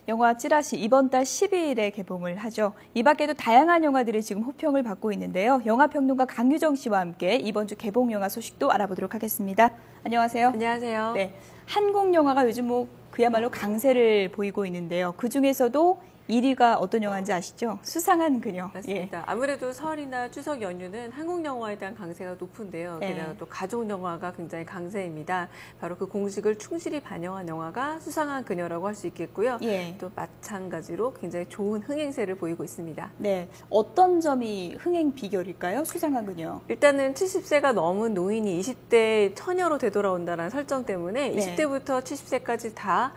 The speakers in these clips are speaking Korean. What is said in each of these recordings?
영화 찌라시 이번 달 12일에 개봉을 하죠. 이 밖에도 다양한 영화들이 지금 호평을 받고 있는데요. 영화평론가 강유정 씨와 함께 이번 주 개봉 영화 소식도 알아보도록 하겠습니다. 안녕하세요. 안녕하세요. 네, 한국 영화가 요즘 그야말로 강세를 보이고 있는데요. 그중에서도 1위가 어떤 영화인지 아시죠? 수상한 그녀. 맞습니다. 아무래도 설이나 추석 연휴는 한국 영화에 대한 강세가 높은데요. 게다가 또 가족 영화가 굉장히 강세입니다. 바로 그 공식을 충실히 반영한 영화가 수상한 그녀라고 할 수 있겠고요. 또 마찬가지로 굉장히 좋은 흥행세를 보이고 있습니다. 네, 어떤 점이 흥행 비결일까요? 수상한 그녀. 일단은 70세가 넘은 노인이 20대 처녀로 되돌아온다는 설정 때문에 20대부터 70세까지 다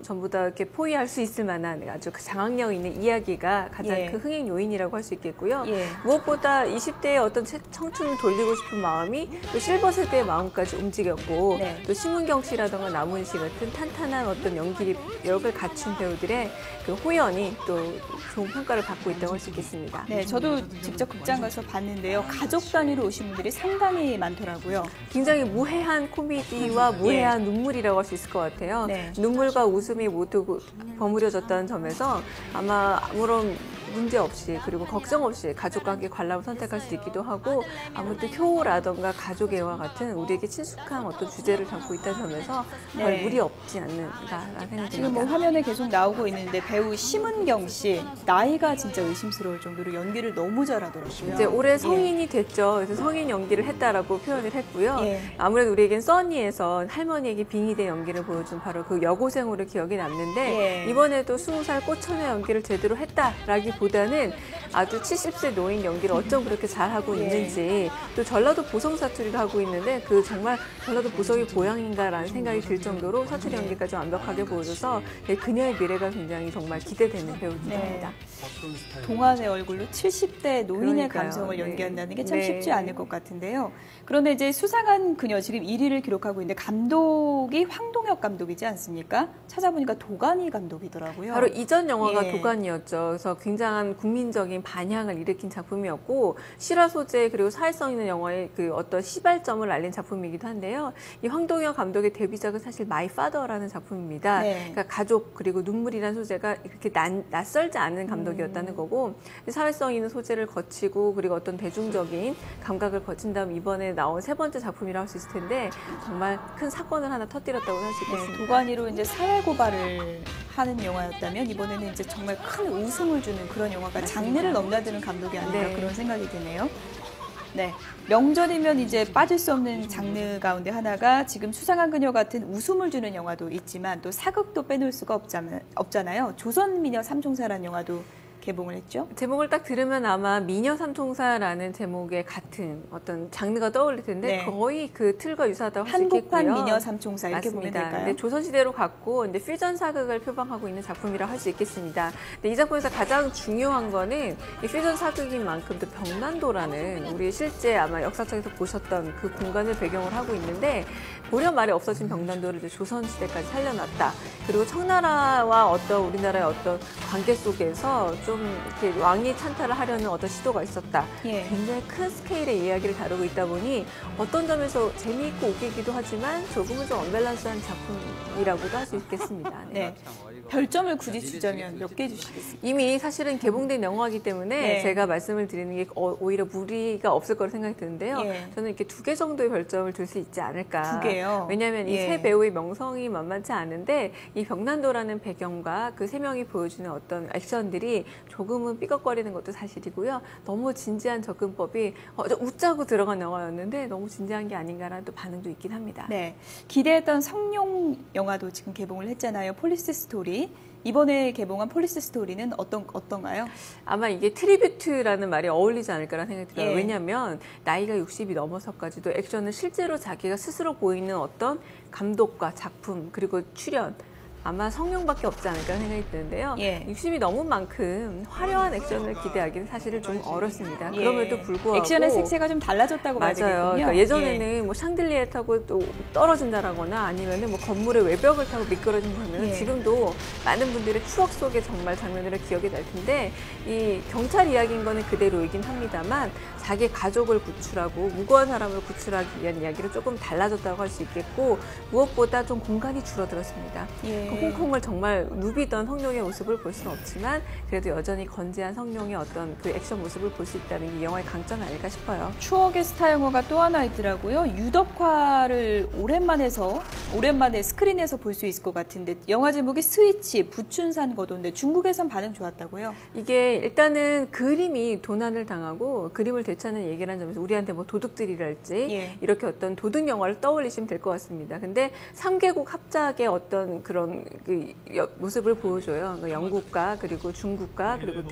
전부 다 이렇게 포위할 수 있을 만한 아주 장악력 있는 이야기가 가장 그 흥행 요인이라고 할 수 있겠고요. 무엇보다 20대의 어떤 청춘을 돌리고 싶은 마음이 또 실버 세대의 마음까지 움직였고 또 심은경 씨라던가 남훈 씨 같은 탄탄한 어떤 연기력을 갖춘 배우들의 그 호연이 또 좋은 평가를 받고 있다고 할 수 있겠습니다. 네, 저도 직접 극장 가서 봤는데요. 가족 단위로 오신 분들이 상당히 많더라고요. 굉장히 무해한 코미디와 무해한 눈물이라고 할 수 있을 것 같아요. 눈물과 웃음이 모두 버무려졌다는 점에서 아마 아무런 문제 없이 그리고 걱정 없이 가족과 함께 관람을 선택할 수 있기도 하고 아무튼 효라던가 가족의 영화 같은 우리에게 친숙한 어떤 주제를 담고 있다는 점에서 별 무리 없지 않는가라는 생각이 듭니다. 지금 화면에 계속 나오고 있는데 배우 심은경 씨 나이가 진짜 의심스러울 정도로 연기를 너무 잘하더라고요. 이제 올해 성인이 됐죠. 그래서 성인 연기를 했다라고 표현을 했고요. 아무래도 우리에겐 써니에서 할머니에게 빙의된 연기를 보여준 바로 그 여고생으로 기억이 남는데 이번에도 20살 꽃처녀 연기를 제대로 했다라기보다는 아주 70세 노인 연기를 어쩜 그렇게 잘하고 있는지 또 전라도 보성 사투리를 하고 있는데 그 정말 전라도 보성이 고향인가라는 생각이 들 정도로 사투리 연기까지 완벽하게 보여줘서 그녀의 미래가 굉장히 정말 기대되는 배우 중에 하나입니다. 동안의 얼굴로 70대 노인의 감성을 연기한다는 게 참 쉽지 않을 것 같은데요. 그런데 이제 수상한 그녀 지금 1위를 기록하고 있는데 감독이 황동혁 감독이지 않습니까? 찾아보니까 도가니 감독이더라고요. 바로 이전 영화가 도가니였죠. 그래서 굉장한 국민적인 반향을 일으킨 작품이었고 실화 소재 그리고 사회성 있는 영화의 그 어떤 시발점을 알린 작품이기도 한데요. 이 황동혁 감독의 데뷔작은 사실 마이 파더라는 작품입니다. 그러니까 가족 그리고 눈물이라는 소재가 이렇게 낯설지 않은 감독이었다는 거고 사회성 있는 소재를 거치고 그리고 어떤 대중적인 감각을 거친 다음 이번에 나온 세 번째 작품이라고 할 수 있을 텐데 정말 큰 사건을 하나 터뜨렸다고 할 수 있겠습니다. 도가니로 이제 사회 고발을 하는 영화였다면 이번에는 이제 정말 큰 웃음을 주는 그런 영화가 장르를 넘나드는 감독이 아닌가 그런 생각이 드네요. 네, 명절이면 이제 빠질 수 없는 장르 가운데 하나가 지금 수상한 그녀 같은 웃음을 주는 영화도 있지만 또 사극도 빼놓을 수가 없잖아요. 조선미녀 삼총사라는 영화도 개봉을 했죠. 제목을 딱 들으면 아마 미녀 삼총사라는 제목의 같은 어떤 장르가 떠올릴 텐데 거의 그 틀과 유사하다고 할 수 있겠고요. 한국판 미녀 삼총사 이렇게 보면 될까요? 근데 조선시대로 갔고 이제 퓨전 사극을 표방하고 있는 작품이라고 할 수 있겠습니다. 근데 이 작품에서 가장 중요한 거는 이 퓨전 사극인 만큼 또 병난도라는 우리 실제 아마 역사책에서 보셨던 그 공간을 배경으로 하고 있는데 보려 말에 없어진 병난도를 이제 조선시대까지 살려놨다. 그리고 청나라와 어떤 우리나라의 어떤 관계 속에서 좀 이렇게 왕이 찬탈을 하려는 어떤 시도가 있었다. 굉장히 큰 스케일의 이야기를 다루고 있다 보니 어떤 점에서 재미있고 웃기기도 하지만 조금은 좀 언밸런스한 작품이라고도 할 수 있겠습니다. 별점을 굳이 주자면 몇 개 주시겠습니까? 이미 사실은 개봉된 영화이기 때문에 제가 말씀을 드리는 게 오히려 무리가 없을 거라 생각이 드는데요. 저는 이렇게 2개 정도의 별점을 줄 수 있지 않을까. 2개요? 왜냐하면 이 세 배우의 명성이 만만치 않은데 이 병난도라는 배경과 그 세 명이 보여주는 어떤 액션들이 조금은 삐걱거리는 것도 사실이고요. 너무 진지한 접근법이 웃자고 들어간 영화였는데 너무 진지한 게 아닌가라는 또 반응도 있긴 합니다. 네, 기대했던 성룡 영화도 지금 개봉을 했잖아요. 폴리스 스토리. 이번에 개봉한 폴리스 스토리는 어떤가요? 아마 이게 트리뷰트라는 말이 어울리지 않을까라는 생각이 들어요. 왜냐하면 나이가 60이 넘어서까지도 액션을 실제로 자기가 스스로 보이는 어떤 감독과 작품 그리고 출연 아마 성룡밖에 없지 않을까 생각이 드는데요. 60이 넘은 만큼 화려한 액션을 기대하기는 사실은 좀 어렵습니다. 그럼에도 불구하고 액션의 색채가 좀 달라졌다고 봐야 되겠군요. 그러니까 예전에는 뭐 샹들리에 타고 또 떨어진다라거나 아니면은 뭐 건물의 외벽을 타고 미끄러진다면 지금도 많은 분들의 추억 속에 정말 장면으로 기억이 날 텐데 이 경찰 이야기인 거는 그대로이긴 합니다만 자기 가족을 구출하고 무고한 사람을 구출하기 위한 이야기를 조금 달라졌다고 할 수 있겠고 무엇보다 좀 공간이 줄어들었습니다. 홍콩을 정말 누비던 성룡의 모습을 볼 수는 없지만 그래도 여전히 건재한 성룡의 어떤 그 액션 모습을 볼 수 있다는 게 이 영화의 강점이 아닐까 싶어요. 추억의 스타 영화가 또 하나 있더라고요. 유덕화를 오랜만에 스크린에서 볼 수 있을 것 같은데 영화 제목이 스위치, 부춘산 거도인데 중국에선 반응 좋았다고요? 이게 일단은 그림이 도난을 당하고 그림을 되찾는 얘기라는 점에서 우리한테 뭐 도둑들이랄지 예. 이렇게 어떤 도둑 영화를 떠올리시면 될 것 같습니다. 근데 3개국 합작의 어떤 그런 그 모습을 보여줘요. 그러니까 영국과 그리고 중국과 그리고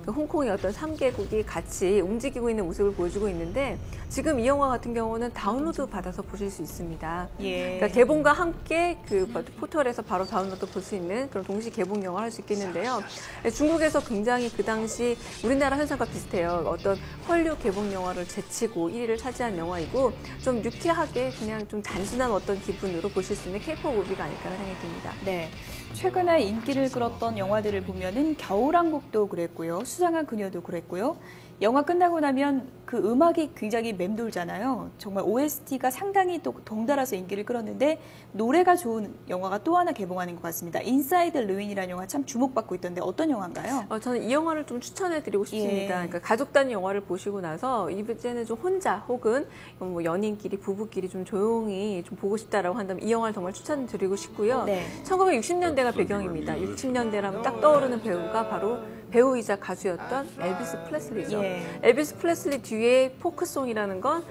그 홍콩의 어떤 3개국이 같이 움직이고 있는 모습을 보여주고 있는데 지금 이 영화 같은 경우는 다운로드 받아서 보실 수 있습니다. 예. 그러니까 개봉과 함께 그 포털에서 바로 다운로드 볼 수 있는 그런 동시 개봉 영화를 할 수 있겠는데요. 중국에서 굉장히 그 당시 우리나라 현상과 비슷해요. 어떤 헐리우드 개봉 영화를 제치고 1위를 차지한 영화이고 좀 유쾌하게 그냥 좀 단순한 어떤 기분으로 보실 수 있는 K-pop 무비가 아닐까 생각이 듭니다. 네. 최근에 인기를 끌었던 영화들을 보면은 겨울왕국도 그랬고요. 수상한 그녀도 그랬고요. 영화 끝나고 나면 그 음악이 굉장히 맴돌잖아요. 정말 OST가 상당히 또 덩달아서 인기를 끌었는데 노래가 좋은 영화가 또 하나 개봉하는 것 같습니다. 인사이드 루인이라는 영화 참 주목받고 있던데 어떤 영화인가요? 저는 이 영화를 좀 추천해드리고 싶습니다. 예. 그러니까 가족 단위 영화를 보시고 나서 이제는 좀 혼자 혹은 뭐 연인끼리 부부끼리 좀 조용히 좀 보고 싶다라고 한다면 이 영화를 정말 추천드리고 싶고요. 네. 1960년대가 배경입니다. 60년대라면 딱 떠오르는 배우가 바로 배우이자 가수였던 엘비스 프레슬리죠. 예. 엘비스 프레슬리 뒤에 포크송이라는 건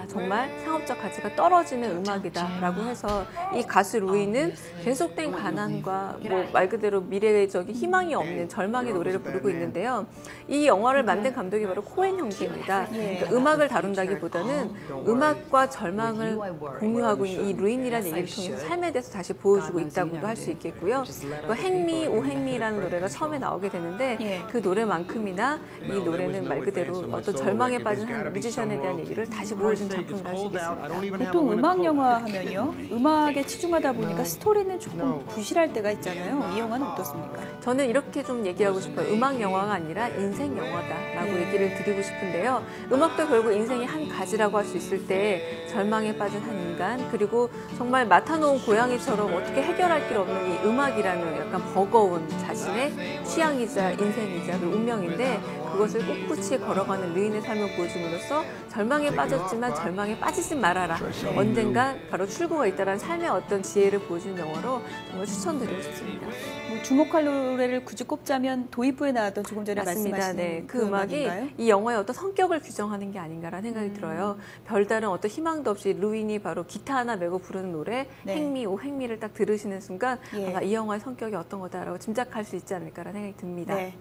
정말 상업적 가치가 떨어지는 음악이다라고 해서 이 가수 루이는 계속된 가난과 뭐 말 그대로 미래적인 희망이 없는 절망의 노래를 부르고 있는데요. 이 영화를 만든 감독이 바로 코엔 형제입니다. 그러니까 음악을 다룬다기보다는 음악과 절망을 공유하고 있는 이 루인이라는 얘기를 통해서 삶에 대해서 다시 보여주고 있다고도 할 수 있겠고요. 또 행미 오행미라는 노래가 처음에 나오게 되는데 예. 그 노래만큼이나 이 노래는 말 그대로 어떤 절망에 빠진 한 뮤지션에 대한 얘기를 다시 보여준 작품이라 할 수 있겠습니다. 보통 음악 영화 하면요. 음악에 치중하다 보니까 스토리는 조금 부실할 때가 있잖아요. 이 영화는 어떻습니까? 저는 이렇게 좀 얘기하고 싶어요. 음악 영화가 아니라 인생 영화다라고 얘기를 드리고 싶은데요. 음악도 결국 인생의 한 가지라고 할 수 있을 때 절망에 빠진 한 인간 그리고 정말 맡아놓은 고양이처럼 어떻게 해결할 길 없는 이 음악이라는 약간 버거운 자신의 취향이자 인생이자 그 운명인데 그것을 꿋꿋이 걸어가는 루인의 삶을 보여줌으로써 절망에 빠졌지만 절망에 빠지지 말아라. 언젠가 바로 출구가 있다라는 삶의 어떤 지혜를 보여준 영화로 정말 추천드리고 싶습니다. 뭐 주목할 노래를 굳이 꼽자면 도입부에 나왔던 조금 전에 맞습니다. 말씀하신 네, 그 음악이 음악인가요? 이 영화의 어떤 성격을 규정하는 게 아닌가라는 생각이 들어요. 별다른 어떤 희망도 없이 루인이 바로 기타 하나 메고 부르는 노래 네. 행미 오행미를 딱 들으시는 순간 예. 아마 이 영화의 성격이 어떤 거다라고 짐작할 수 있지 않을까라는 생각이 듭니다. 네.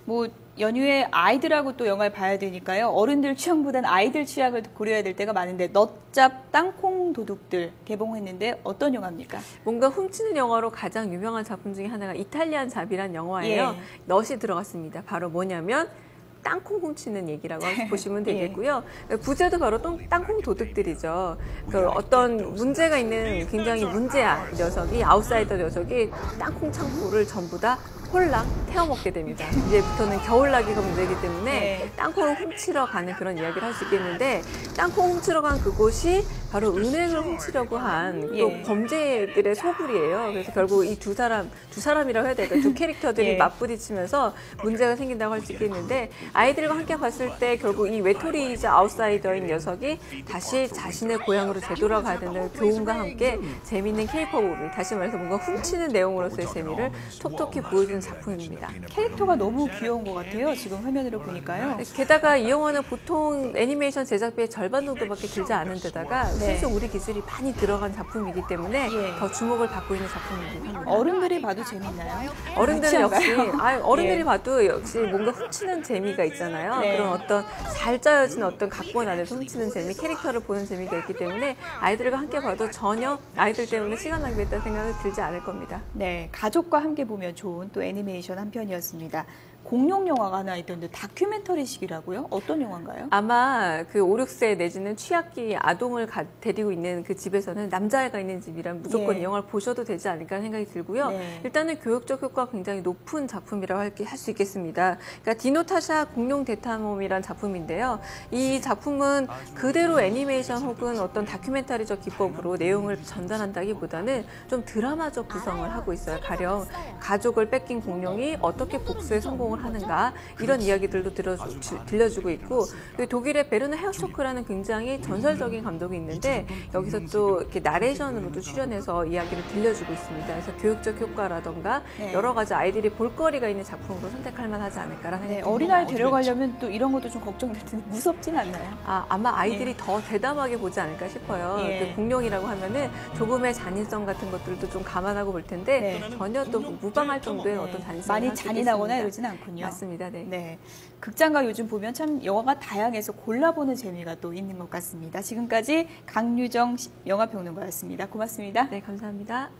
뭐 연휴에 아이들하고 또 영화를 봐야 되니까요. 어른들 취향보단 아이들 취향을 고려해야 될 때가 많은데 넛잡 땅콩 도둑들 개봉했는데 어떤 영화입니까? 뭔가 훔치는 영화로 가장 유명한 작품 중에 하나가 이탈리안 잡이란 영화예요. 예. 넛이 들어갔습니다. 바로 뭐냐면 땅콩 훔치는 얘기라고 보시면 되겠고요. 부제도 바로 땅콩 도둑들이죠. 그 어떤 문제가 있는 굉장히 문제아 녀석이 아웃사이더 녀석이 땅콩 창고를 전부 다 홀랑 태워먹게 됩니다. 이제부터는 겨울나기가 문제이기 때문에 네. 땅콩을 훔치러 가는 그런 이야기를 할 수 있겠는데 땅콩 훔치러 간 그곳이 바로 은행을 훔치려고 한 또 예. 범죄들의 소굴이에요. 그래서 결국 이 두 사람이라고 해야 될까요? 두 캐릭터들이 예. 맞부딪히면서 문제가 생긴다고 할 수 있겠는데 아이들과 함께 봤을 때 결국 이 외톨이이자 아웃사이더인 녀석이 다시 자신의 고향으로 되돌아가야 되는 교훈과 함께 재미있는 K-pop 무비, 다시 말해서 뭔가 훔치는 내용으로서의 재미를 톡톡히 보여주는 작품입니다. 캐릭터가 너무 귀여운 것 같아요. 지금 화면으로 보니까요. 게다가 이 영화는 보통 애니메이션 제작비의 절반 정도밖에 들지 않은 데다가 네. 순수 우리 기술이 많이 들어간 작품이기 때문에 예. 더 주목을 받고 있는 작품이긴 합니다. 어른들이 봐도 재밌나요? 어른들은 그렇지 역시 않나요? 어른들이 예. 봐도 역시 뭔가 훔치는 재미가 있잖아요. 네. 그런 어떤 잘 짜여진 어떤 각본 안에서 훔치는 재미, 캐릭터를 보는 재미가 있기 때문에 아이들과 함께 봐도 전혀 아이들 때문에 시간 낭비했다는 생각이 들지 않을 겁니다. 네, 가족과 함께 보면 좋은 또 애니메이션 한 편이었습니다. 공룡 영화가 하나 있던데 다큐멘터리식이라고요? 어떤 영화인가요? 아마 그 5, 6세 내지는 취약기 아동을 데리고 있는 그 집에서는 남자애가 있는 집이란 무조건 예. 이 영화를 보셔도 되지 않을까 하는 생각이 들고요. 네. 일단은 교육적 효과가 굉장히 높은 작품이라고 할 수 있겠습니다. 그러니까 디노타샤 공룡 대탐험이란 작품인데요. 이 작품은 그대로 애니메이션 혹은 어떤 다큐멘터리적 기법으로 내용을 전달한다기보다는 좀 드라마적 구성을 하고 있어요. 가령 가족을 뺏긴 공룡이 어떻게 복수에 성공을 하는가 이런 이야기들도 들려주고 있고, 그리고 독일의 베르너 헤어쇼크라는 굉장히 전설적인 감독이 있는데 여기서 또 이렇게 나레이션으로도 출연해서 이야기를 들려주고 있습니다. 그래서 교육적 효과라던가 네. 여러 가지 아이들이 볼거리가 있는 작품으로 선택할 만하지 않을까라는 네, 생각이 어린아이 듭니다. 데려가려면 또 이런 것도 좀 걱정될 텐데 무섭진 않나요? 아마 아이들이 더 대담하게 보지 않을까 싶어요. 예. 그 공룡이라고 하면은 조금의 잔인성 같은 것들도 좀 감안하고 볼 텐데 네. 전혀 또 무방할 정도의 어떤 잔인성이 많이 잔인하거나 이러진 않군요. 맞습니다. 네. 네. 극장가 요즘 보면 참 영화가 다양해서 골라보는 재미가 또 있는 것 같습니다. 지금까지 강유정 영화평론가였습니다. 고맙습니다. 네, 감사합니다.